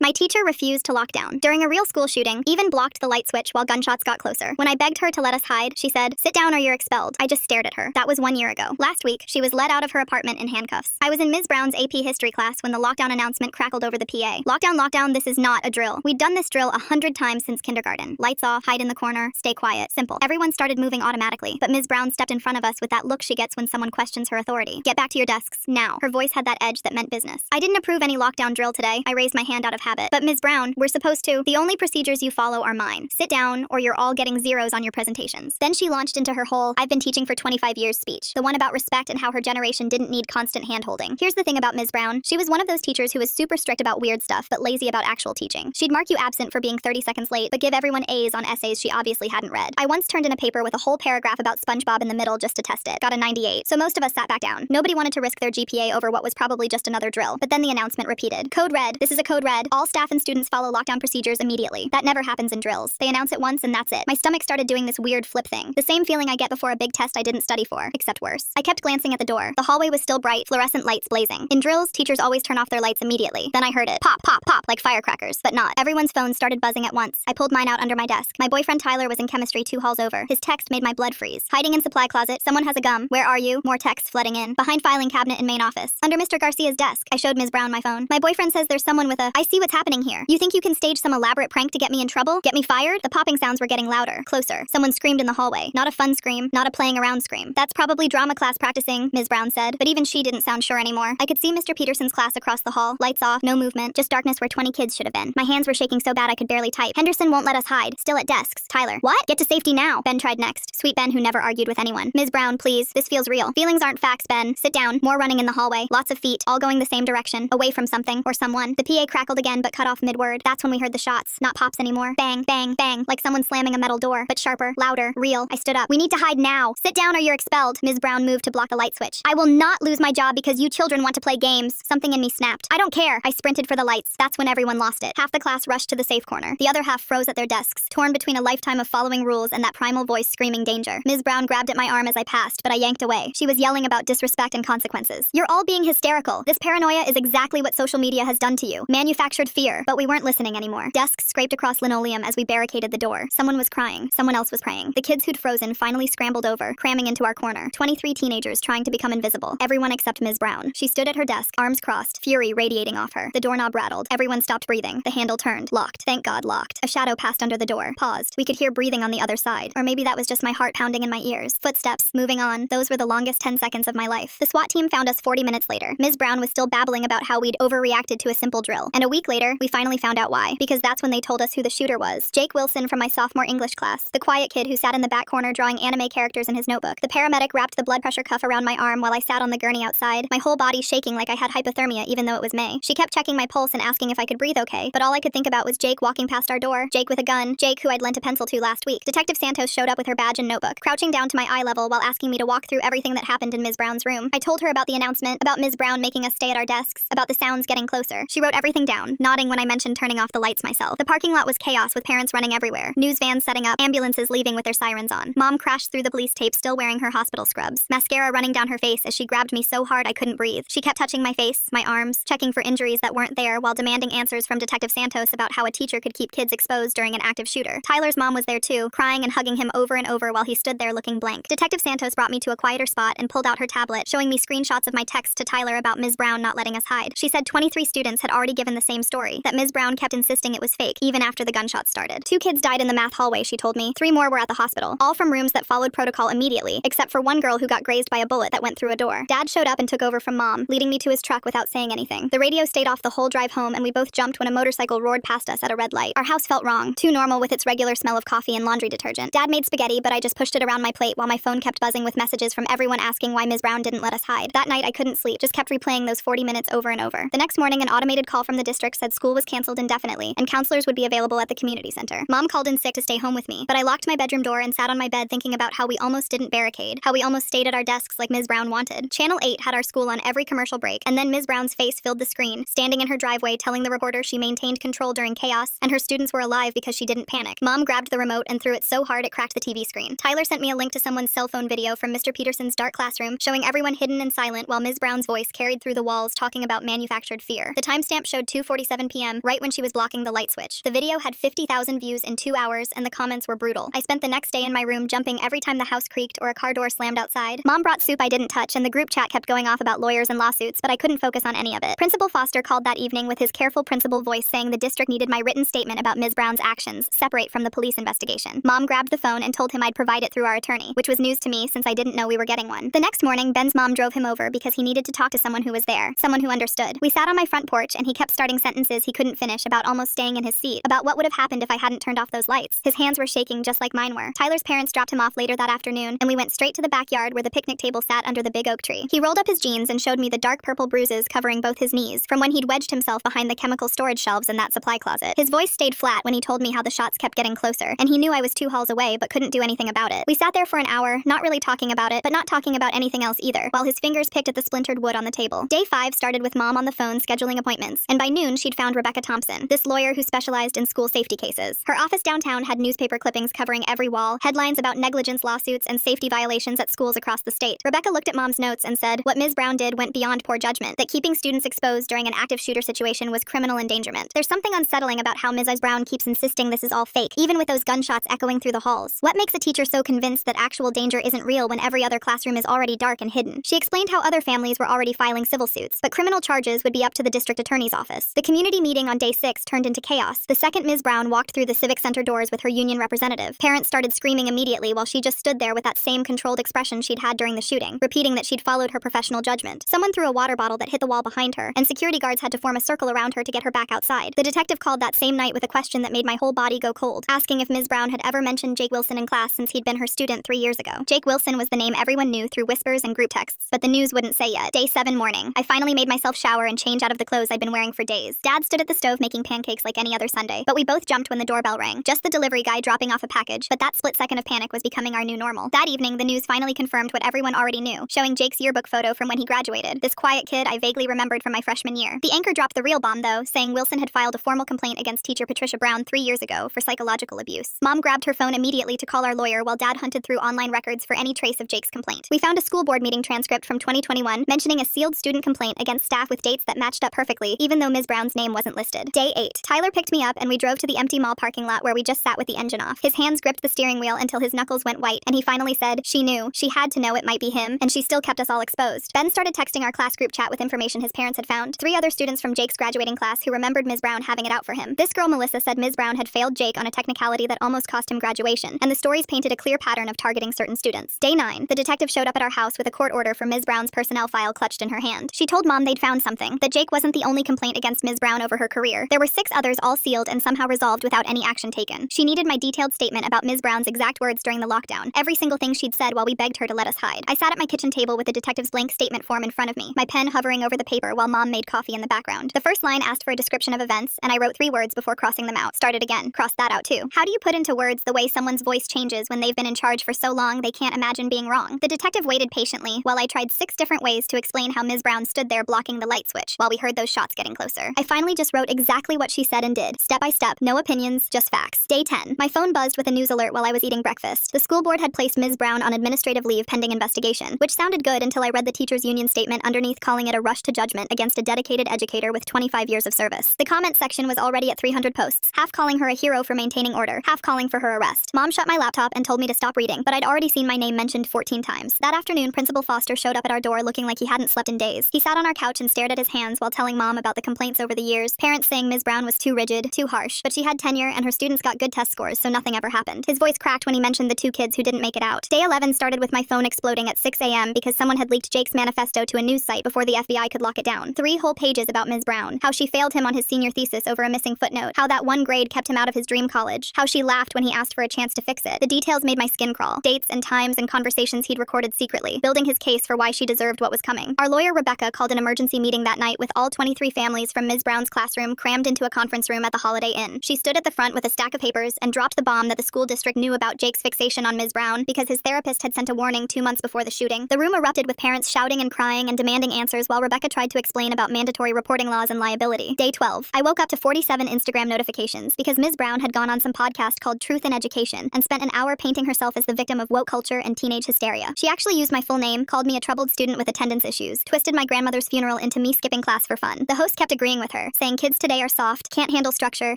My teacher refused to lock down. During a real school shooting, even blocked the light switch while gunshots got closer. When I begged her to let us hide, she said, "Sit down or you're expelled." I just stared at her. That was 1 year ago. Last week, she was let out of her apartment in handcuffs. I was in Ms. Brown's AP history class when the lockdown announcement crackled over the PA. Lockdown, lockdown, this is not a drill. We'd done this drill 100 times since kindergarten. Lights off, hide in the corner, stay quiet. Simple. Everyone started moving automatically, but Ms. Brown stepped in front of us with that look she gets when someone questions her authority. "Get back to your desks, now." Her voice had that edge that meant business. I didn't approve any lockdown drill today. I raised my hand out of habit. "But Ms. Brown, we're supposed to. The only procedures you follow are mine. Sit down, or you're all getting zeros on your presentations." Then she launched into her whole "I've been teaching for 25 years" speech. The one about respect and how her generation didn't need constant hand-holding. Here's the thing about Ms. Brown. She was one of those teachers who was super strict about weird stuff, but lazy about actual teaching. She'd mark you absent for being 30 seconds late, but give everyone A's on essays she obviously hadn't read. I once turned in a paper with a whole paragraph about SpongeBob in the middle just to test it. Got a 98. So most of us sat back down. Nobody wanted to risk their GPA over what was probably just another drill. But then the announcement repeated. "Code red. This is a code red. All staff and students follow lockdown procedures immediately." That never happens in drills. They announce it once and that's it. My stomach started doing this weird flip thing. The same feeling I get before a big test I didn't study for, except worse. I kept glancing at the door. The hallway was still bright, fluorescent lights blazing. In drills, teachers always turn off their lights immediately. Then I heard it. Pop, pop, pop, like firecrackers. But not. Everyone's phones started buzzing at once. I pulled mine out under my desk. My boyfriend Tyler was in chemistry 2 halls over. His text made my blood freeze. Hiding in supply closet. "Someone has a gum. Where are you?" More texts flooding in. Behind filing cabinet in main office. Under Mr. Garcia's desk. I showed Ms. Brown my phone. My boyfriend says there's someone with a "I see what's happening here. You think you can stage some elaborate prank to get me in trouble? Get me fired?" The popping sounds were getting louder. Closer. Someone screamed in the hallway. Not a fun scream. Not a playing around scream. "That's probably drama class practicing," Ms. Brown said. But even she didn't sound sure anymore. I could see Mr. Peterson's class across the hall. Lights off. No movement. Just darkness where 20 kids should have been. My hands were shaking so bad I could barely type. "Henderson won't let us hide. Still at desks." Tyler. "What? Get to safety now." Ben tried next. Sweet Ben who never argued with anyone. "Ms. Brown, please. This feels real. Feelings aren't facts, Ben. Sit down." More running in the hallway. Lots of feet. All going the same direction. Away from something or someone. The PA crackled again but cut off mid-word. That's when we heard the shots. Not pops anymore. Bang, bang, bang. Like someone slamming a metal door. But sharper. Louder. Real. I stood up. "We need to hide now. Sit down or you're expelled." Ms. Brown moved to block the light switch. "I will not lose my job because you children want to play games." Something in me snapped. "I don't care." I sprinted for the lights. That's when everyone lost it. Half the class rushed to the safe corner. The other half froze at their desks, torn between a lifetime of following rules and that primal voice screaming danger. Ms. Brown grabbed at my arm as I passed, but I yanked away. She was yelling about disrespect and consequences. "You're all being hysterical. This paranoia is exactly what social media has done to you. Manufactured fear." But we weren't listening anymore. Desks scraped across linoleum as we barricaded the door. Someone was crying. Someone else was praying. The kids who'd frozen finally scrambled over, cramming into our corner. 23 teenagers trying to become invisible. Everyone except Ms. Brown. She stood at her desk, arms crossed, fury radiating off her. The doorknob rattled. Everyone stopped breathing. The handle turned. Locked. Thank God, locked. A shadow passed under the door. Paused. We could hear breathing on the other side. Or maybe that was just my heart pounding in my ears. Footsteps. Moving on. Those were the longest 10 seconds of my life. The SWAT team found us 40 minutes later. Ms. Brown was still babbling about how we'd overreacted to a simple drill. And a week later, we finally found out why. Because that's when they told us who the shooter was. Jake Wilson from my sophomore English class. The quiet kid who sat in the back corner drawing anime characters in his notebook. The paramedic wrapped the blood pressure cuff around my arm while I sat on the gurney outside, my whole body shaking like I had hypothermia even though it was May. She kept checking my pulse and asking if I could breathe okay, but all I could think about was Jake walking past our door. Jake with a gun. Jake who I'd lent a pencil to last week. Detective Santos showed up with her badge and notebook, crouching down to my eye level while asking me to walk through everything that happened in Ms. Brown's room. I told her about the announcement, about Ms. Brown making us stay at our desks, about the sounds getting closer. She wrote everything down, nodding when I mentioned turning off the lights myself. The parking lot was chaos with parents running everywhere, news vans setting up, ambulances leaving with their sirens on. Mom crashed through the police tape still wearing her hospital scrubs. Mascara running down her face as she grabbed me so hard I couldn't breathe. She kept touching my face, my arms, checking for injuries that weren't there while demanding answers from Detective Santos about how a teacher could keep kids exposed during an active shooter. Tyler's mom was there too, crying and hugging him over and over while he stood there looking blank. Detective Santos brought me to a quieter spot and pulled out her tablet, showing me screenshots of my text to Tyler about Ms. Brown not letting us hide. She said 23 students had already given the same story, that Ms. Brown kept insisting it was fake, even after the gunshots started. 2 kids died in the math hallway, she told me. 3 more were at the hospital, all from rooms that followed protocol immediately, except for one girl who got grazed by a bullet that went through a door. Dad showed up and took over from Mom, leading me to his truck without saying anything. The radio stayed off the whole drive home and we both jumped when a motorcycle roared past us at a red light. Our house felt wrong, too normal with its regular smell of coffee and laundry detergent. Dad made spaghetti, but I just pushed it around my plate while my phone kept buzzing with messages from everyone asking why Ms. Brown didn't let us hide. That night I couldn't sleep, just kept replaying those 40 minutes over and over. The next morning an automated call from the district said school was canceled indefinitely and counselors would be available at the community center. Mom called in sick to stay home with me, but I locked my bedroom door and sat on my bed thinking about how we almost didn't barricade, how we almost stayed at our desks like Ms. Brown wanted. Channel 8 had our school on every commercial break, and then Ms. Brown's face filled the screen, standing in her driveway telling the reporter she maintained control during chaos and her students were alive because she didn't panic. Mom grabbed the remote and threw it so hard it cracked the TV screen. Tyler sent me a link to someone's cell phone video from Mr. Peterson's dark classroom, showing everyone hidden and silent while Ms. Brown's voice carried through the walls talking about manufactured fear. The timestamp showed 2:47 7 p.m., right when she was blocking the light switch. The video had 50,000 views in 2 hours, and the comments were brutal. I spent the next day in my room jumping every time the house creaked or a car door slammed outside. Mom brought soup I didn't touch, and the group chat kept going off about lawyers and lawsuits, but I couldn't focus on any of it. Principal Foster called that evening with his careful principal voice saying the district needed my written statement about Ms. Brown's actions, separate from the police investigation. Mom grabbed the phone and told him I'd provide it through our attorney, which was news to me since I didn't know we were getting one. The next morning, Ben's mom drove him over because he needed to talk to someone who was there, someone who understood. We sat on my front porch and he kept starting sentences he couldn't finish about almost staying in his seat, about what would have happened if I hadn't turned off those lights. His hands were shaking just like mine were. Tyler's parents dropped him off later that afternoon, and we went straight to the backyard where the picnic table sat under the big oak tree. He rolled up his jeans and showed me the dark purple bruises covering both his knees from when he'd wedged himself behind the chemical storage shelves in that supply closet. His voice stayed flat when he told me how the shots kept getting closer, and he knew I was 2 halls away but couldn't do anything about it. We sat there for an hour, not really talking about it, but not talking about anything else either, while his fingers picked at the splintered wood on the table. Day 5 started with Mom on the phone scheduling appointments, and by noon she'd found Rebecca Thompson, this lawyer who specialized in school safety cases. Her office downtown had newspaper clippings covering every wall, headlines about negligence lawsuits and safety violations at schools across the state. Rebecca looked at Mom's notes and said, what Ms. Brown did went beyond poor judgment, that keeping students exposed during an active shooter situation was criminal endangerment. There's something unsettling about how Ms. Brown keeps insisting this is all fake, even with those gunshots echoing through the halls. What makes a teacher so convinced that actual danger isn't real when every other classroom is already dark and hidden? She explained how other families were already filing civil suits, but criminal charges would be up to the district attorney's office. The community meeting on day 6 turned into chaos. The second Ms. Brown walked through the civic center doors with her union representative, parents started screaming immediately while she just stood there with that same controlled expression she'd had during the shooting, repeating that she'd followed her professional judgment. Someone threw a water bottle that hit the wall behind her, and security guards had to form a circle around her to get her back outside. The detective called that same night with a question that made my whole body go cold, asking if Ms. Brown had ever mentioned Jake Wilson in class since he'd been her student 3 years ago. Jake Wilson was the name everyone knew through whispers and group texts, but the news wouldn't say yet. Day 7 morning. I finally made myself shower and change out of the clothes I'd been wearing for days. Dad stood at the stove making pancakes like any other Sunday, but we both jumped when the doorbell rang. Just the delivery guy dropping off a package, but that split second of panic was becoming our new normal. That evening, the news finally confirmed what everyone already knew, showing Jake's yearbook photo from when he graduated, this quiet kid I vaguely remembered from my freshman year. The anchor dropped the real bomb, though, saying Wilson had filed a formal complaint against teacher Patricia Brown 3 years ago for psychological abuse. Mom grabbed her phone immediately to call our lawyer while Dad hunted through online records for any trace of Jake's complaint. We found a school board meeting transcript from 2021 mentioning a sealed student complaint against staff with dates that matched up perfectly, even though Ms. Brown's name wasn't listed. Day 8. Tyler picked me up and we drove to the empty mall parking lot where we just sat with the engine off. His hands gripped the steering wheel until his knuckles went white, and he finally said, she knew. She had to know it might be him, and she still kept us all exposed. Ben started texting our class group chat with information his parents had found. 3 other students from Jake's graduating class who remembered Ms. Brown having it out for him. This girl, Melissa, said Ms. Brown had failed Jake on a technicality that almost cost him graduation, and the stories painted a clear pattern of targeting certain students. Day 9. The detective showed up at our house with a court order for Ms. Brown's personnel file clutched in her hand. She told Mom they'd found something, that Jake wasn't the only complaint against Ms. Brown over her career. There were 6 others all sealed and somehow resolved without any action taken. She needed my detailed statement about Ms. Brown's exact words during the lockdown, every single thing she'd said while we begged her to let us hide. I sat at my kitchen table with the detective's blank statement form in front of me, my pen hovering over the paper while Mom made coffee in the background. The first line asked for a description of events, and I wrote 3 words before crossing them out. Started again, crossed that out too. How do you put into words the way someone's voice changes when they've been in charge for so long they can't imagine being wrong? The detective waited patiently while I tried 6 different ways to explain how Ms. Brown stood there blocking the light switch while we heard those shots getting closer. I finally just wrote exactly what she said and did, step by step, no opinions, just facts. Day 10. My phone buzzed with a news alert while I was eating breakfast. The school board had placed Ms. Brown on administrative leave pending investigation, which sounded good until I read the teacher's union statement underneath calling it a rush to judgment against a dedicated educator with 25 years of service. The comment section was already at 300 posts, half calling her a hero for maintaining order, half calling for her arrest. Mom shut my laptop and told me to stop reading, but I'd already seen my name mentioned 14 times. That afternoon, Principal Foster showed up at our door looking like he hadn't slept in days. He sat on our couch and stared at his hands while telling Mom about the complaints over the years, parents saying Ms. Brown was too rigid, too harsh, but she had tenure and her students got good test scores, so nothing ever happened. His voice cracked when he mentioned the 2 kids who didn't make it out. Day 11 started with my phone exploding at 6 a.m. because someone had leaked Jake's manifesto to a news site before the FBI could lock it down. 3 whole pages about Ms. Brown, how she failed him on his senior thesis over a missing footnote, how that 1 grade kept him out of his dream college, how she laughed when he asked for a chance to fix it. The details made my skin crawl. Dates and times and conversations he'd recorded secretly, building his case for why she deserved what was coming. Our lawyer Rebecca called an emergency meeting that night with all 23 families from Ms. Brown's classroom crammed into a conference room at the Holiday Inn. She stood at the front with a stack of papers and dropped the bomb that the school district knew about Jake's fixation on Ms. Brown because his therapist had sent a warning 2 months before the shooting. The room erupted with parents shouting and crying and demanding answers while Rebecca tried to explain about mandatory reporting laws and liability. Day 12. I woke up to 47 Instagram notifications because Ms. Brown had gone on some podcast called Truth in Education and spent an hour painting herself as the victim of woke culture and teenage hysteria. She actually used my full name, called me a troubled student with attendance issues, twisted my grandmother's funeral into me skipping class for fun. The host kept agreeing with her, her, saying kids today are soft, can't handle structure,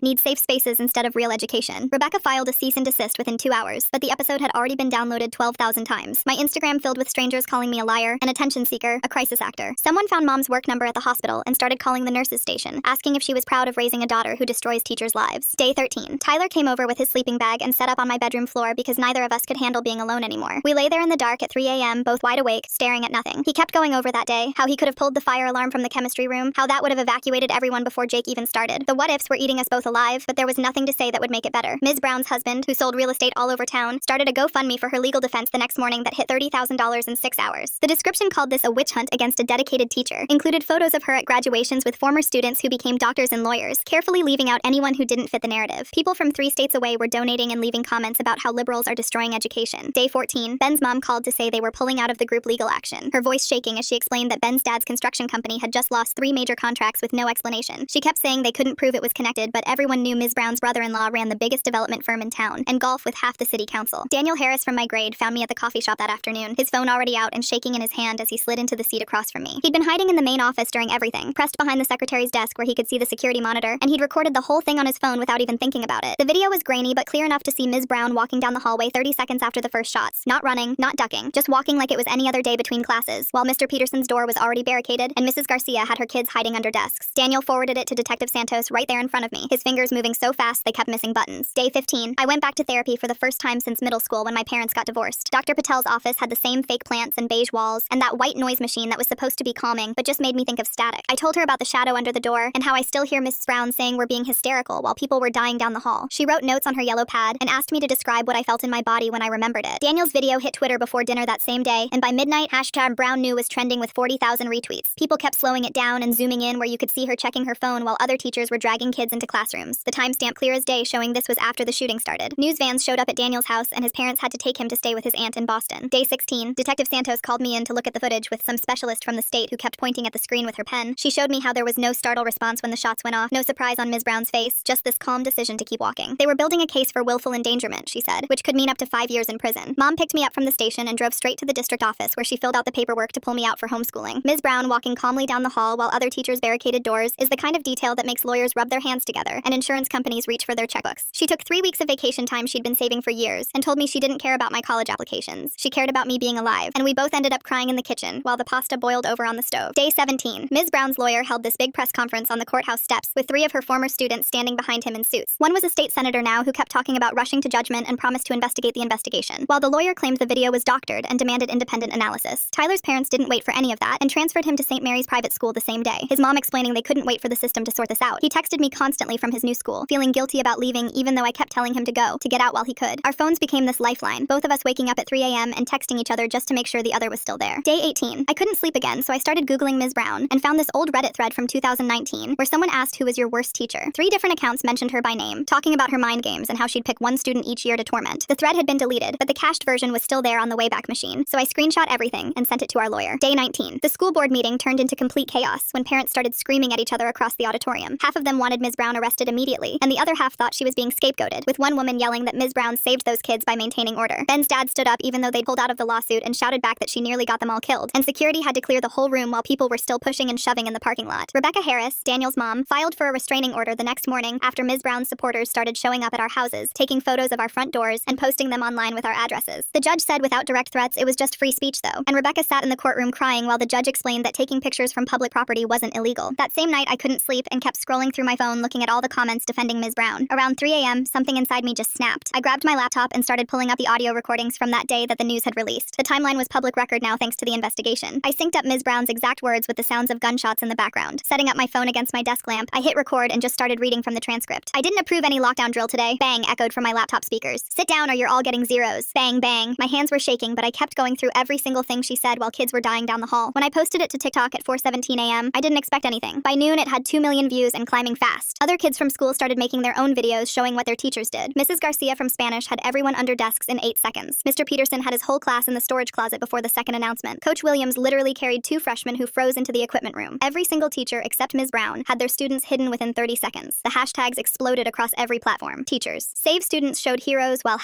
need safe spaces instead of real education. Rebecca filed a cease and desist within 2 hours, but the episode had already been downloaded 12,000 times. My Instagram filled with strangers calling me a liar, an attention seeker, a crisis actor. Someone found mom's work number at the hospital and started calling the nurses station, asking if she was proud of raising a daughter who destroys teachers' lives. Day 13. Tyler came over with his sleeping bag and set up on my bedroom floor because neither of us could handle being alone anymore. We lay there in the dark at 3 a.m., both wide awake, staring at nothing. He kept going over that day, how he could have pulled the fire alarm from the chemistry room, how that would have evacuated everyone before Jake even started. The what-ifs were eating us both alive, but there was nothing to say that would make it better. Ms. Brown's husband, who sold real estate all over town, started a GoFundMe for her legal defense the next morning that hit $30,000 in 6 hours. The description called this a witch hunt against a dedicated teacher, included photos of her at graduations with former students who became doctors and lawyers, carefully leaving out anyone who didn't fit the narrative. People from 3 states away were donating and leaving comments about how liberals are destroying education. Day 14. Ben's mom called to say they were pulling out of the group legal action, her voice shaking as she explained that Ben's dad's construction company had just lost 3 major contracts with no explanation. She kept saying they couldn't prove it was connected, but everyone knew Ms. Brown's brother-in-law ran the biggest development firm in town, and golf with half the city council. Daniel Harris from my grade found me at the coffee shop that afternoon, his phone already out and shaking in his hand as he slid into the seat across from me. He'd been hiding in the main office during everything, pressed behind the secretary's desk where he could see the security monitor, and he'd recorded the whole thing on his phone without even thinking about it. The video was grainy but clear enough to see Ms. Brown walking down the hallway 30 seconds after the first shots, not running, not ducking, just walking like it was any other day between classes, while Mr. Peterson's door was already barricaded and Mrs. Garcia had her kids hiding under desks. Daniel forwarded it to Detective Santos right there in front of me, his fingers moving so fast they kept missing buttons. Day 15. I went back to therapy for the first time since middle school when my parents got divorced. Dr. Patel's office had the same fake plants and beige walls and that white noise machine that was supposed to be calming but just made me think of static. I told her about the shadow under the door and how I still hear Mrs. Brown saying we're being hysterical while people were dying down the hall. She wrote notes on her yellow pad and asked me to describe what I felt in my body when I remembered it. Daniel's video hit Twitter before dinner that same day, and by midnight, #BrownKnew was trending with 40,000 retweets. People kept slowing it down and zooming in where you could see her checking her phone while other teachers were dragging kids into classrooms. The timestamp clear as day showing this was after the shooting started. News vans showed up at Daniel's house and his parents had to take him to stay with his aunt in Boston. Day 16. Detective Santos called me in to look at the footage with some specialist from the state who kept pointing at the screen with her pen. She showed me how there was no startle response when the shots went off, no surprise on Ms. Brown's face, just this calm decision to keep walking. They were building a case for willful endangerment, she said, which could mean up to 5 years in prison. Mom picked me up from the station and drove straight to the district office where she filled out the paperwork to pull me out for homeschooling. Ms. Brown walking calmly down the hall while other teachers barricaded doors is the kind of detail that makes lawyers rub their hands together and insurance companies reach for their checkbooks. She took 3 weeks of vacation time she'd been saving for years and told me she didn't care about my college applications. She cared about me being alive, and we both ended up crying in the kitchen while the pasta boiled over on the stove. Day 17. Ms. Brown's lawyer held this big press conference on the courthouse steps with 3 of her former students standing behind him in suits. One was a state senator now who kept talking about rushing to judgment and promised to investigate the investigation, while the lawyer claimed the video was doctored and demanded independent analysis. Tyler's parents didn't wait for any of that and transferred him to St. Mary's private school the same day, his mom explaining they couldn't wait for the system to sort this out. He texted me constantly from his new school, feeling guilty about leaving even though I kept telling him to go, to get out while he could. Our phones became this lifeline, both of us waking up at 3 a.m. and texting each other just to make sure the other was still there. Day 18. I couldn't sleep again, so I started Googling Ms. Brown and found this old Reddit thread from 2019 where someone asked who was your worst teacher. 3 different accounts mentioned her by name, talking about her mind games and how she'd pick one student each year to torment. The thread had been deleted, but the cached version was still there on the Wayback Machine, so I screenshot everything and sent it to our lawyer. Day 19. The school board meeting turned into complete chaos when parents started screaming at each other across the auditorium. Half of them wanted Ms. Brown arrested immediately, and the other half thought she was being scapegoated, with one woman yelling that Ms. Brown saved those kids by maintaining order. Ben's dad stood up even though they'd pulled out of the lawsuit and shouted back that she nearly got them all killed, and security had to clear the whole room while people were still pushing and shoving in the parking lot. Rebecca Harris, Daniel's mom, filed for a restraining order the next morning after Ms. Brown's supporters started showing up at our houses, taking photos of our front doors and posting them online with our addresses. The judge said without direct threats it was just free speech though, and Rebecca sat in the courtroom crying while the judge explained that taking pictures from public property wasn't illegal. That same night I couldn't sleep and kept scrolling through my phone looking at all the comments defending Ms. Brown. Around 3 a.m., something inside me just snapped. I grabbed my laptop and started pulling up the audio recordings from that day that the news had released. The timeline was public record now thanks to the investigation. I synced up Ms. Brown's exact words with the sounds of gunshots in the background. Setting up my phone against my desk lamp, I hit record and just started reading from the transcript. I didn't approve any lockdown drill today. Bang echoed from my laptop speakers. Sit down or you're all getting zeros. Bang, bang. My hands were shaking, but I kept going through every single thing she said while kids were dying down the hall. When I posted it to TikTok at 4:17 a.m., I didn't expect anything. By noon, it had 2 million views and climbing fast. Other kids from school started making their own videos showing what their teachers did. Mrs. Garcia from Spanish had everyone under desks in 8 seconds. Mr. Peterson had his whole class in the storage closet before the second announcement. Coach Williams literally carried 2 freshmen who froze into the equipment room. Every single teacher except Ms. Brown had their students hidden within 30 seconds. The hashtags exploded across every platform. Teachers. Save students showed heroes while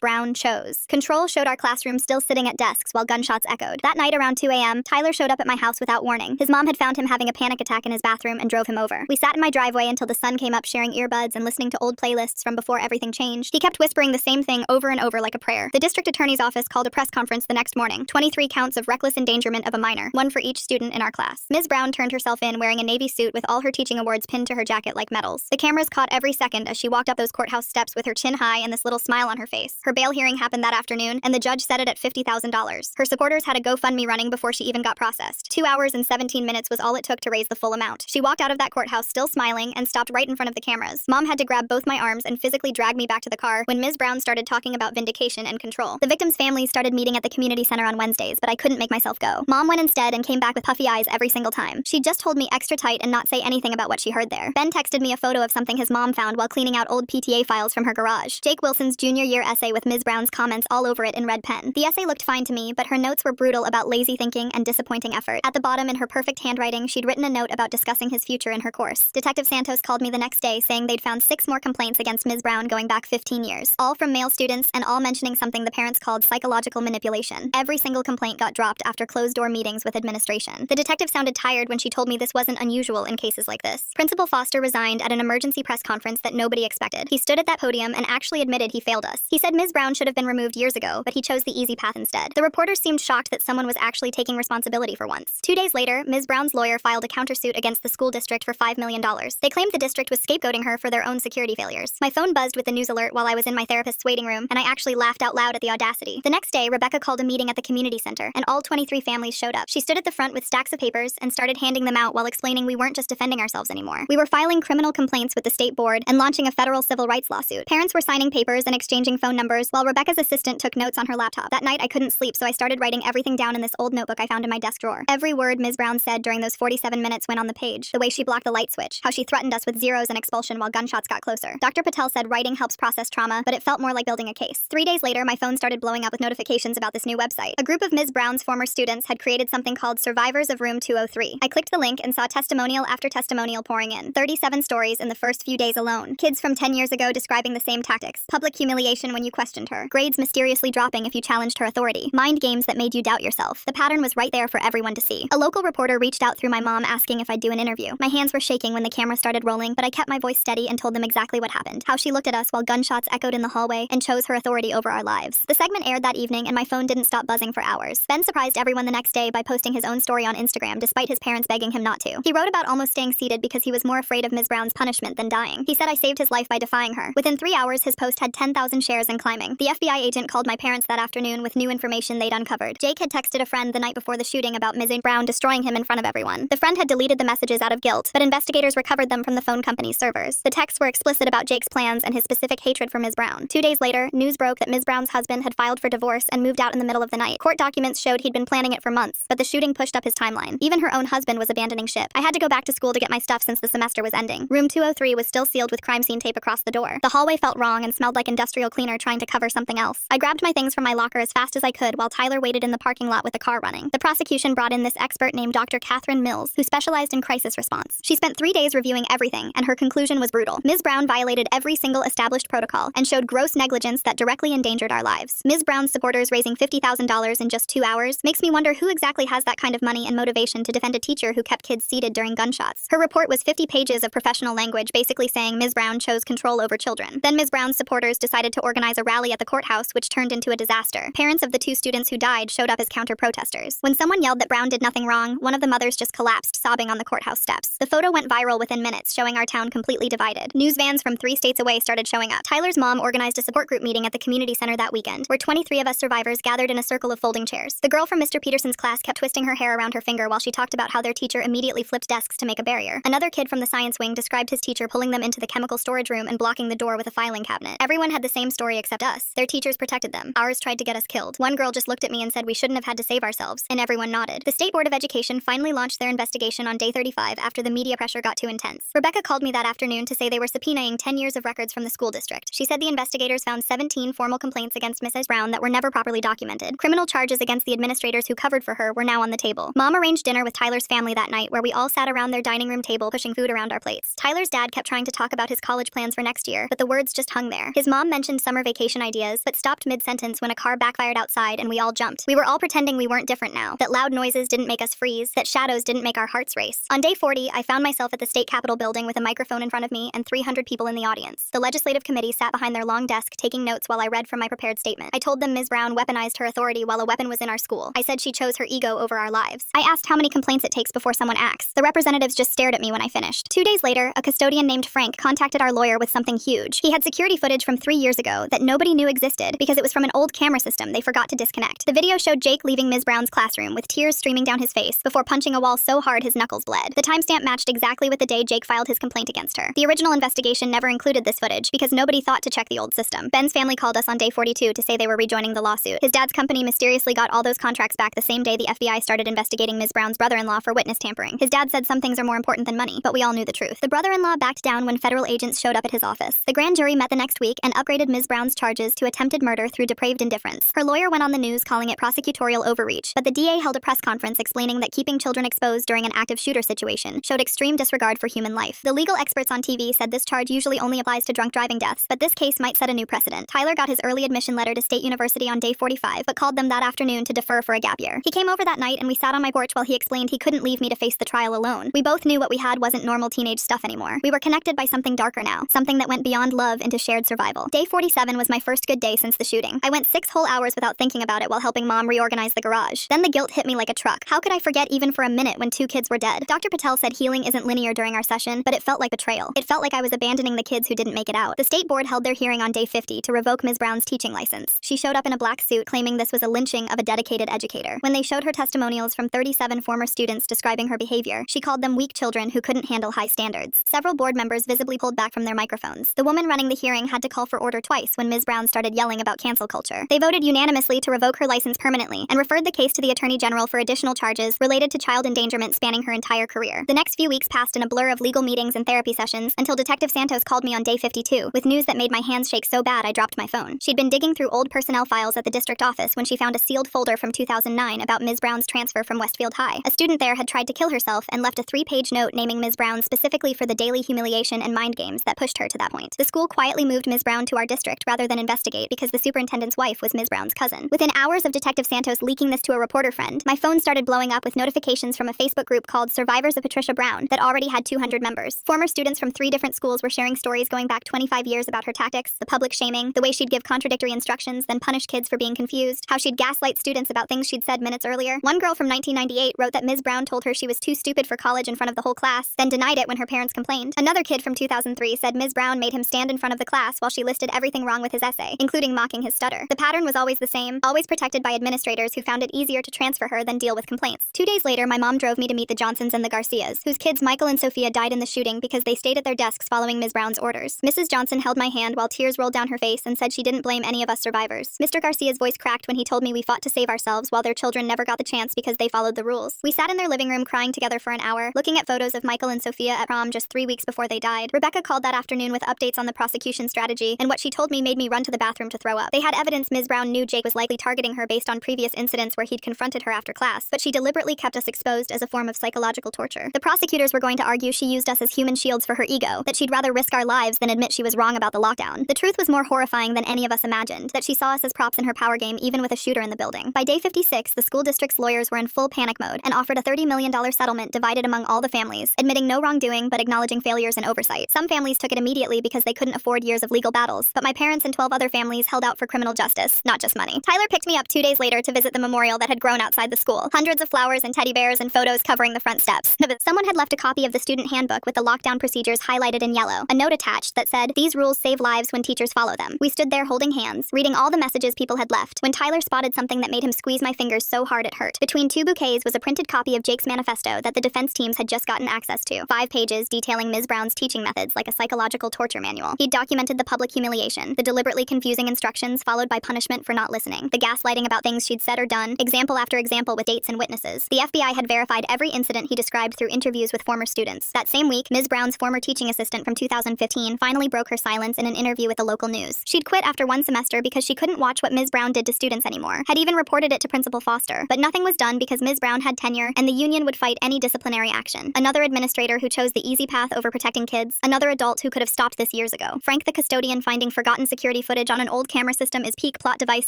#Brown chose. Control showed our classroom still sitting at desks while gunshots echoed. That night around 2 a.m., Tyler showed up at my house without warning. His mom had found him having a panic attack in his bathroom and and drove him over. We sat in my driveway until the sun came up, sharing earbuds and listening to old playlists from before everything changed. He kept whispering the same thing over and over like a prayer. The district attorney's office called a press conference the next morning. 23 counts of reckless endangerment of a minor, one for each student in our class. Ms. Brown turned herself in wearing a navy suit with all her teaching awards pinned to her jacket like medals. The cameras caught every second as she walked up those courthouse steps with her chin high and this little smile on her face. Her bail hearing happened that afternoon, and the judge set it at $50,000. Her supporters had a GoFundMe running before she even got processed. 2 hours and 17 minutes was all it took to raise the full amount. She walked out of that courthouse still smiling and stopped right in front of the cameras. Mom had to grab both my arms and physically drag me back to the car when Ms. Brown started talking about vindication and control. The victims' families started meeting at the community center on Wednesdays, but I couldn't make myself go. Mom went instead and came back with puffy eyes every single time. She'd just hold me extra tight and not say anything about what she heard there. Ben texted me a photo of something his mom found while cleaning out old PTA files from her garage. Jake Wilson's junior year essay with Ms. Brown's comments all over it in red pen. The essay looked fine to me, but her notes were brutal about lazy thinking and disappointing effort. At the bottom in her perfect handwriting, she'd written a note about discussing his future in her course. Detective Santos called me the next day saying they'd found 6 more complaints against Ms. Brown going back 15 years, all from male students and all mentioning something the parents called psychological manipulation. Every single complaint got dropped after closed-door meetings with administration. The detective sounded tired when she told me this wasn't unusual in cases like this. Principal Foster resigned at an emergency press conference that nobody expected. He stood at that podium and actually admitted he failed us. He said Ms. Brown should have been removed years ago, but he chose the easy path instead. The reporters seemed shocked that someone was actually taking responsibility for once. 2 days later, Ms. Brown's lawyer filed a countersuit against the school district for $5 million. They claimed the district was scapegoating her for their own security failures. My phone buzzed with the news alert while I was in my therapist's waiting room, and I actually laughed out loud at the audacity. The next day, Rebecca called a meeting at the community center, and all 23 families showed up. She stood at the front with stacks of papers and started handing them out while explaining we weren't just defending ourselves anymore. We were filing criminal complaints with the state board and launching a federal civil rights lawsuit. Parents were signing papers and exchanging phone numbers while Rebecca's assistant took notes on her laptop. That night, I couldn't sleep, so I started writing everything down in this old notebook I found in my desk drawer. Every word Ms. Brown said during those 47 minutes went on the page. The way she blocked the light switch, how she threatened us with zeros and expulsion while gunshots got closer. Dr. Patel said writing helps process trauma, but it felt more like building a case. 3 days later, my phone started blowing up with notifications about this new website. A group of Ms. Brown's former students had created something called Survivors of Room 203. I clicked the link and saw testimonial after testimonial pouring in. 37 stories in the first few days alone. Kids from 10 years ago describing the same tactics. Public humiliation when you questioned her. Grades mysteriously dropping if you challenged her authority. Mind games that made you doubt yourself. The pattern was right there for everyone to see. A local reporter reached out through my mom asking if I'd do an interview. My hands were shaking when the camera started rolling, but I kept my voice steady and told them exactly what happened. How she looked at us while gunshots echoed in the hallway and chose her authority over our lives. The segment aired that evening and my phone didn't stop buzzing for hours. Ben surprised everyone the next day by posting his own story on Instagram despite his parents begging him not to. He wrote about almost staying seated because he was more afraid of Ms. Brown's punishment than dying. He said I saved his life by defying her. Within 3 hours, his post had 10,000 shares and climbing. The FBI agent called my parents that afternoon with new information they'd uncovered. Jake had texted a friend the night before the shooting about Ms. Brown destroying him in front of everyone. The friend had deleted the messages out of guilt, but investigators recovered them from the phone company's servers. The texts were explicit about Jake's plans and his specific hatred for Ms. Brown. 2 days later, news broke that Ms. Brown's husband had filed for divorce and moved out in the middle of the night. Court documents showed he'd been planning it for months, but the shooting pushed up his timeline. Even her own husband was abandoning ship. I had to go back to school to get my stuff since the semester was ending. Room 203 was still sealed with crime scene tape across the door. The hallway felt wrong and smelled like industrial cleaner trying to cover something else. I grabbed my things from my locker as fast as I could while Tyler waited in the parking lot with a car running. The prosecution brought in this expert named Dr. Catherine Mills, who specialized in crisis response. She spent 3 days reviewing everything, and her conclusion was brutal. Ms. Brown violated every single established protocol and showed gross negligence that directly endangered our lives. Ms. Brown's supporters raising $50,000 in just 2 hours makes me wonder who exactly has that kind of money and motivation to defend a teacher who kept kids seated during gunshots. Her report was 50 pages of professional language basically saying Ms. Brown chose control over children. Then Ms. Brown's supporters decided to organize a rally at the courthouse, which turned into a disaster. Parents of the 2 students who died showed up as counter-protesters. When someone yelled that Brown did nothing wrong, one of the mothers just collapsed, sobbing on the courthouse steps. The photo went viral within minutes, showing our town completely divided. News vans from 3 states away started showing up. Tyler's mom organized a support group meeting at the community center that weekend, where 23 of us survivors gathered in a circle of folding chairs. The girl from Mr. Peterson's class kept twisting her hair around her finger while she talked about how their teacher immediately flipped desks to make a barrier. Another kid from the science wing described his teacher pulling them into the chemical storage room and blocking the door with a filing cabinet. Everyone had the same story except us. Their teachers protected them. Ours tried to get us killed. One girl just looked at me and said we shouldn't have had to save ourselves, and everyone nodded. The State Board of Education finally launched their investigation on day 35 after the media pressure got too intense. Rebecca called me that afternoon to say they were subpoenaing 10 years of records from the school district. She said the investigators found 17 formal complaints against Mrs. Brown that were never properly documented. Criminal charges against the administrators who covered for her were now on the table. Mom arranged dinner with Tyler's family that night, where we all sat around their dining room table pushing food around our plates. Tyler's dad kept trying to talk about his college plans for next year, but the words just hung there. His mom mentioned summer vacation ideas, but stopped mid-sentence when a car backfired outside and we all jumped. We were all pretending we weren't different now, that loud noises didn't make us freeze, that shadows didn't make our hearts race. On day 4, 40, I found myself at the state capitol building with a microphone in front of me and 300 people in the audience. The legislative committee sat behind their long desk taking notes while I read from my prepared statement. I told them Ms. Brown weaponized her authority while a weapon was in our school. I said she chose her ego over our lives. I asked how many complaints it takes before someone acts. The representatives just stared at me when I finished. 2 days later, a custodian named Frank contacted our lawyer with something huge. He had security footage from 3 years ago that nobody knew existed because it was from an old camera system they forgot to disconnect. The video showed Jake leaving Ms. Brown's classroom with tears streaming down his face before punching a wall so hard his knuckles bled. The timestamp matched exactly with the day Jake filed his complaint against her. The original investigation never included this footage because nobody thought to check the old system. Ben's family called us on day 42 to say they were rejoining the lawsuit. His dad's company mysteriously got all those contracts back the same day the FBI started investigating Ms. Brown's brother-in-law for witness tampering. His dad said some things are more important than money, but we all knew the truth. The brother-in-law backed down when federal agents showed up at his office. The grand jury met the next week and upgraded Ms. Brown's charges to attempted murder through depraved indifference. Her lawyer went on the news calling it prosecutorial overreach, but the DA held a press conference explaining that keeping children exposed during an active shooter situation showed extreme disregard for human life. The legal experts on TV said this charge usually only applies to drunk driving deaths, but this case might set a new precedent. Tyler got his early admission letter to State University on day 45, but called them that afternoon to defer for a gap year. He came over that night and we sat on my porch while he explained he couldn't leave me to face the trial alone. We both knew what we had wasn't normal teenage stuff anymore. We were connected by something darker now, something that went beyond love into shared survival. Day 47 was my first good day since the shooting. I went 6 whole hours without thinking about it while helping Mom reorganize the garage. Then the guilt hit me like a truck. How could I forget even for a minute when 2 kids were dead? Dr. Patel said healing isn't linear during our session, but it felt like betrayal. It felt like I was abandoning the kids who didn't make it out. The state board held their hearing on day 50 to revoke Ms. Brown's teaching license. She showed up in a black suit claiming this was a lynching of a dedicated educator. When they showed her testimonials from 37 former students describing her behavior, she called them weak children who couldn't handle high standards. Several board members visibly pulled back from their microphones. The woman running the hearing had to call for order twice when Ms. Brown started yelling about cancel culture. They voted unanimously to revoke her license permanently and referred the case to the Attorney General for additional charges related to child endangerment spanning her entire career. The next few weeks passed in a blur of legal meetings and therapy sessions until Detective Santos called me on day 52 with news that made my hands shake so bad I dropped my phone. She'd been digging through old personnel files at the district office when she found a sealed folder from 2009 about Ms. Brown's transfer from Westfield High. A student there had tried to kill herself and left a 3-page note naming Ms. Brown specifically for the daily humiliation and mind games that pushed her to that point. The school quietly moved Ms. Brown to our district rather than investigate because the superintendent's wife was Ms. Brown's cousin. Within hours of Detective Santos leaking this to a reporter friend, my phone started blowing up with notifications from a Facebook group called Survivors of Patricia Brown that already had 200 members. Former students from 3 different schools were sharing stories going back 25 years about her tactics, the public shaming, the way she'd give contradictory instructions, then punish kids for being confused, how she'd gaslight students about things she'd said minutes earlier. One girl from 1998 wrote that Ms. Brown told her she was too stupid for college in front of the whole class, then denied it when her parents complained. Another kid from 2003 said Ms. Brown made him stand in front of the class while she listed everything wrong with his essay, including mocking his stutter. The pattern was always the same, always protected by administrators who found it easier to transfer her than deal with complaints. 2 days later, my mom drove me to meet the Johnsons and the Garcias, whose kids Michael and Sophia died in the shooting because they stayed at their desks following Ms. Brown's orders. Mrs. Johnson held my hand while tears rolled down her face and said she didn't blame any of us survivors. Mr. Garcia's voice cracked when he told me we fought to save ourselves while their children never got the chance because they followed the rules. We sat in their living room crying together for an hour, looking at photos of Michael and Sophia at prom just 3 weeks before they died. Rebecca called that afternoon with updates on the prosecution strategy, and what she told me made me run to the bathroom to throw up. They had evidence Ms. Brown knew Jake was likely targeting her based on previous incidents where he'd confronted her after class, but she deliberately kept us exposed as a form of psychological torture. The prosecutors were going to argue she used us as human shields for her ego, that she'd rather risk our lives than admit she was wrong about the lockdown. The truth was more horrifying than any of us imagined, that she saw us as props in her power game even with a shooter in the building. By day 56, the school district's lawyers were in full panic mode and offered a $30 million settlement divided among all the families, admitting no wrongdoing but acknowledging failures and oversight. Some families took it immediately because they couldn't afford years of legal battles, but my parents and 12 other families held out for criminal justice, not just money. Tyler picked me up 2 days later to visit the memorial that had grown outside the school. Hundreds of flowers and teddy bears and photos covering the front steps. Someone had left a copy of the student handbook with the lockdown procedures highlighted in yellow, a note attached that said, "These rules save lives when teachers follow them." We stood there holding hands, reading all the messages people had left, when Tyler spotted something that made him squeeze my fingers so hard it hurt. Between 2 bouquets was a printed copy of Jake's manifesto that the defense teams had just gotten access to. 5 pages detailing Ms. Brown's teaching methods like a psychological torture manual. He'd documented the public humiliation, the deliberately confusing instructions followed by punishment for not listening, the gaslighting about things she'd said or done, example after example with dates and witnesses. The FBI had verified every incident he described through interviews with former students. That same week, Ms. Brown's former teaching assistant from 2015 finally broke her silence in an interview with the local news. She'd quit after 1 semester because she couldn't watch what Ms. Brown did to students anymore, had even reported it to Principal Foster, but nothing was done because Ms. Brown had tenure and the union would fight any disciplinary action. Another administrator who chose the easy path over protecting kids, another adult who could have stopped this years ago. Frank the custodian finding forgotten security footage on an old camera system is peak plot device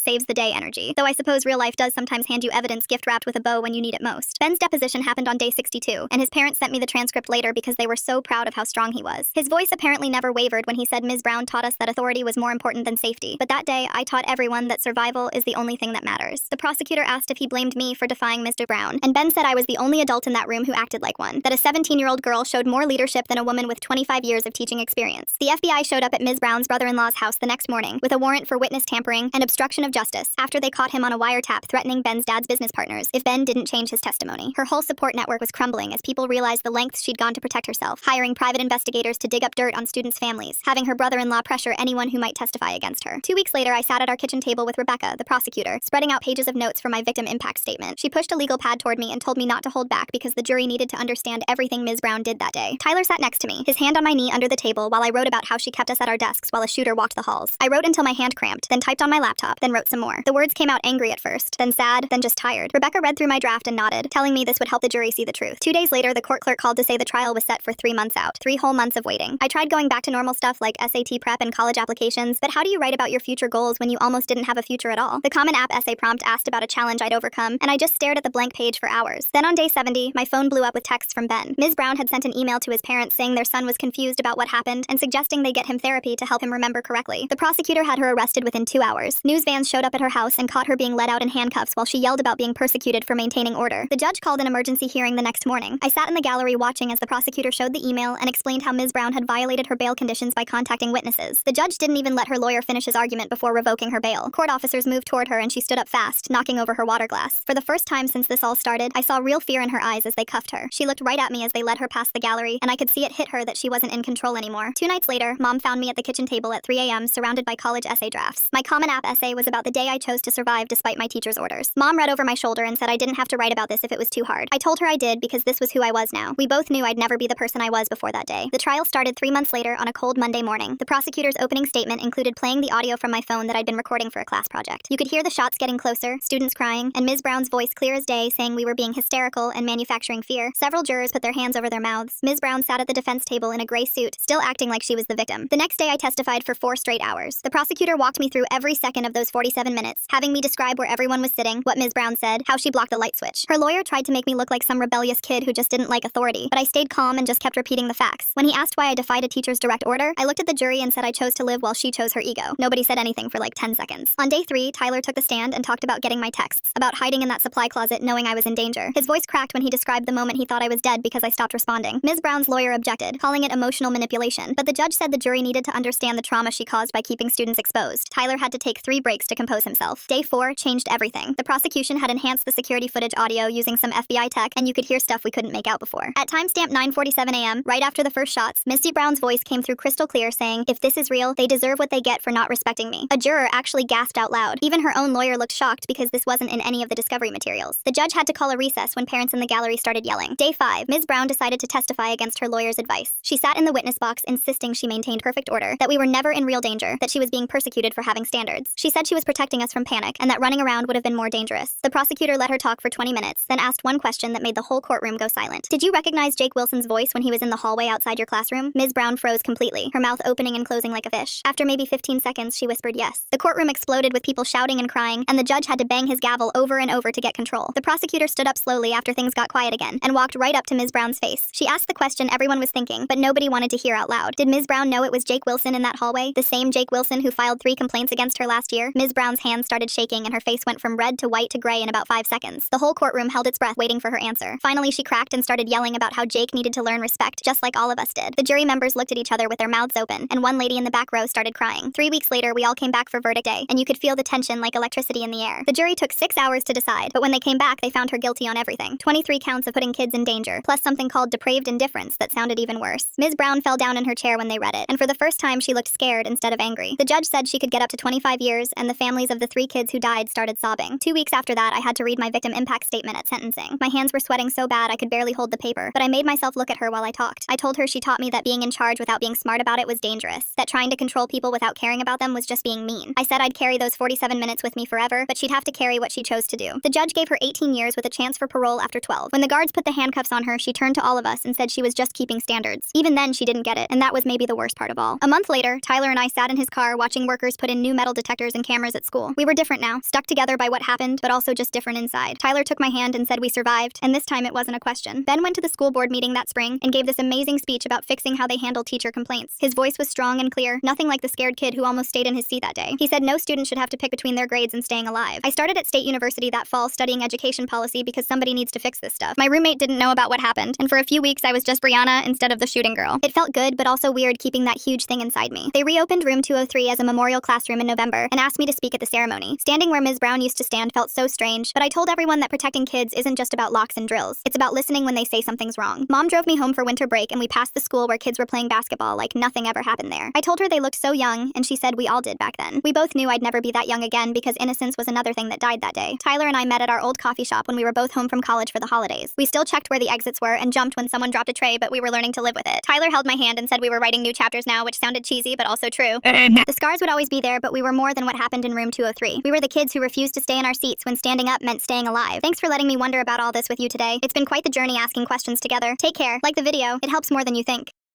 saves the day energy, though I suppose real life does sometimes hand you evidence gift wrapped with a bow when you need it most. Ben's deposition happened on day 62, and his His parents sent me the transcript later because they were so proud of how strong he was. His voice apparently never wavered when he said Ms. Brown taught us that authority was more important than safety. But that day, I taught everyone that survival is the only thing that matters. The prosecutor asked if he blamed me for defying Mr. Brown, and Ben said I was the only adult in that room who acted like one, that a 17-year-old girl showed more leadership than a woman with 25 years of teaching experience. The FBI showed up at Ms. Brown's brother-in-law's house the next morning with a warrant for witness tampering and obstruction of justice after they caught him on a wiretap threatening Ben's dad's business partners if Ben didn't change his testimony. Her whole support network was crumbling as people realized the lengths she'd gone to protect herself, hiring private investigators to dig up dirt on students' families, having her brother-in-law pressure anyone who might testify against her. 2 weeks later, I sat at our kitchen table with Rebecca, the prosecutor, spreading out pages of notes for my victim impact statement. She pushed a legal pad toward me and told me not to hold back because the jury needed to understand everything Ms. Brown did that day. Tyler sat next to me, his hand on my knee under the table while I wrote about how she kept us at our desks while a shooter walked the halls. I wrote until my hand cramped, then typed on my laptop, then wrote some more. The words came out angry at first, then sad, then just tired. Rebecca read through my draft and nodded, telling me this would help the jury see the truth. 2 days later, the court clerk called to say the trial was set for 3 months out. 3 whole months of waiting. I tried going back to normal stuff like SAT prep and college applications, but how do you write about your future goals when you almost didn't have a future at all? The Common App essay prompt asked about a challenge I'd overcome, and I just stared at the blank page for hours. Then on day 70, my phone blew up with texts from Ben. Ms. Brown had sent an email to his parents saying their son was confused about what happened and suggesting they get him therapy to help him remember correctly. The prosecutor had her arrested within 2 hours. News vans showed up at her house and caught her being led out in handcuffs while she yelled about being persecuted for maintaining order. The judge called an emergency hearing the next morning. I sat in the gallery watching as the prosecutor showed the email and explained how Ms. Brown had violated her bail conditions by contacting witnesses. The judge didn't even let her lawyer finish his argument before revoking her bail. Court officers moved toward her and she stood up fast, knocking over her water glass. For the first time since this all started, I saw real fear in her eyes as they cuffed her. She looked right at me as they led her past the gallery, and I could see it hit her that she wasn't in control anymore. 2 nights later, Mom found me at the kitchen table at 3 a.m. surrounded by college essay drafts. My Common App essay was about the day I chose to survive despite my teacher's orders. Mom read over my shoulder and said I didn't have to write about this if it was too hard. I told her I did because this was who I was now. We both knew I'd never be the person I was before that day. The trial started 3 months later on a cold Monday morning. The prosecutor's opening statement included playing the audio from my phone that I'd been recording for a class project. You could hear the shots getting closer, students crying, and Ms. Brown's voice clear as day saying we were being hysterical and manufacturing fear. Several jurors put their hands over their mouths. Ms. Brown sat at the defense table in a gray suit, still acting like she was the victim. The next day I testified for 4 straight hours. The prosecutor walked me through every second of those 47 minutes, having me describe where everyone was sitting, what Ms. Brown said, how she blocked the light switch. Her lawyer tried to make me look like some rebellious kid who just didn't like authority, but I stayed calm and just kept repeating the facts. When he asked why I defied a teacher's direct order, I looked at the jury and said I chose to live while she chose her ego. Nobody said anything for like 10 seconds. On day 3, Tyler took the stand and talked about getting my texts, about hiding in that supply closet knowing I was in danger. His voice cracked when he described the moment he thought I was dead because I stopped responding. Ms. Brown's lawyer objected, calling it emotional manipulation, but the judge said the jury needed to understand the trauma she caused by keeping students exposed. Tyler had to take 3 breaks to compose himself. Day 4 changed everything. The prosecution had enhanced the security footage audio using some FBI tech, and you could hear stuff we couldn't make out before. At timestamp 9:47 a.m., right after the first shots, Misty Brown's voice came through crystal clear saying, "If this is real, they deserve what they get for not respecting me." A juror actually gasped out loud. Even her own lawyer looked shocked because this wasn't in any of the discovery materials. The judge had to call a recess when parents in the gallery started yelling. Day 5, Ms. Brown decided to testify against her lawyer's advice. She sat in the witness box insisting she maintained perfect order, that we were never in real danger, that she was being persecuted for having standards. She said she was protecting us from panic and that running around would have been more dangerous. The prosecutor let her talk for 20 minutes, then asked one question that made the whole courtroom go silent. "Did you recognize Jake Wilson's voice when he was in the hallway outside your classroom?" Ms. Brown froze completely, her mouth opening and closing like a fish. After maybe 15 seconds, she whispered yes. The courtroom exploded with people shouting and crying, and the judge had to bang his gavel over and over to get control. The prosecutor stood up slowly after things got quiet again, and walked right up to Ms. Brown's face. She asked the question everyone was thinking, but nobody wanted to hear out loud. Did Ms. Brown know it was Jake Wilson in that hallway? The same Jake Wilson who filed 3 complaints against her last year? Ms. Brown's hands started shaking and her face went from red to white to gray in about 5 seconds. The whole courtroom held its breath waiting for her answer. Finally, she cracked and started yelling about how Jake needed to learn respect, just like all of us did. The jury members looked at each other with their mouths open, and one lady in the back row started crying. 3 weeks later, we all came back for verdict day, and you could feel the tension like electricity in the air. The jury took 6 hours to decide, but when they came back, they found her guilty on everything. 23 counts of putting kids in danger, plus something called depraved indifference that sounded even worse. Ms. Brown fell down in her chair when they read it, and for the first time she looked scared instead of angry. The judge said she could get up to 25 years, and the families of the 3 kids who died started sobbing. 2 weeks after that, I had to read my victim impact statement at sentencing. My hands were sweating so bad I could barely hold the paper, but I made myself look at her while I talked. I told her she taught me that being in charge without being smart about it was dangerous, that trying to control people without caring about them was just being mean. I said I'd carry those 47 minutes with me forever, but she'd have to carry what she chose to do. The judge gave her 18 years with a chance for parole after 12. When the guards put the handcuffs on her, she turned to all of us and said she was just keeping standards. Even then, she didn't get it, and that was maybe the worst part of all. A month later, Tyler and I sat in his car watching workers put in new metal detectors and cameras at school. We were different now, stuck together by what happened, but also just different inside. Tyler took my hand and said we survived, and this time it wasn't a question. again. Ben went to the school board meeting that spring and gave this amazing speech about fixing how they handle teacher complaints. His voice was strong and clear, nothing like the scared kid who almost stayed in his seat that day. He said no student should have to pick between their grades and staying alive. I started at State University that fall studying education policy because somebody needs to fix this stuff. My roommate didn't know about what happened, and for a few weeks I was just Brianna instead of the shooting girl. It felt good, but also weird keeping that huge thing inside me. They reopened room 203 as a memorial classroom in November and asked me to speak at the ceremony. Standing where Ms. Brown used to stand felt so strange, but I told everyone that protecting kids isn't just about locks and drills. It's about listening when they say something's wrong. Mom drove me home for winter break and we passed the school where kids were playing basketball like nothing ever happened there. I told her they looked so young, and she said we all did back then. We both knew I'd never be that young again because innocence was another thing that died that day. Tyler and I met at our old coffee shop when we were both home from college for the holidays. We still checked where the exits were and jumped when someone dropped a tray, but we were learning to live with it. Tyler held my hand and said we were writing new chapters now, which sounded cheesy but also true. The scars would always be there, but we were more than what happened in room 203. We were the kids who refused to stay in our seats when standing up meant staying alive. Thanks for letting me wonder about all this with you today. It's been quite the journey asking questions together. Take care. Like the video, it helps more than you think.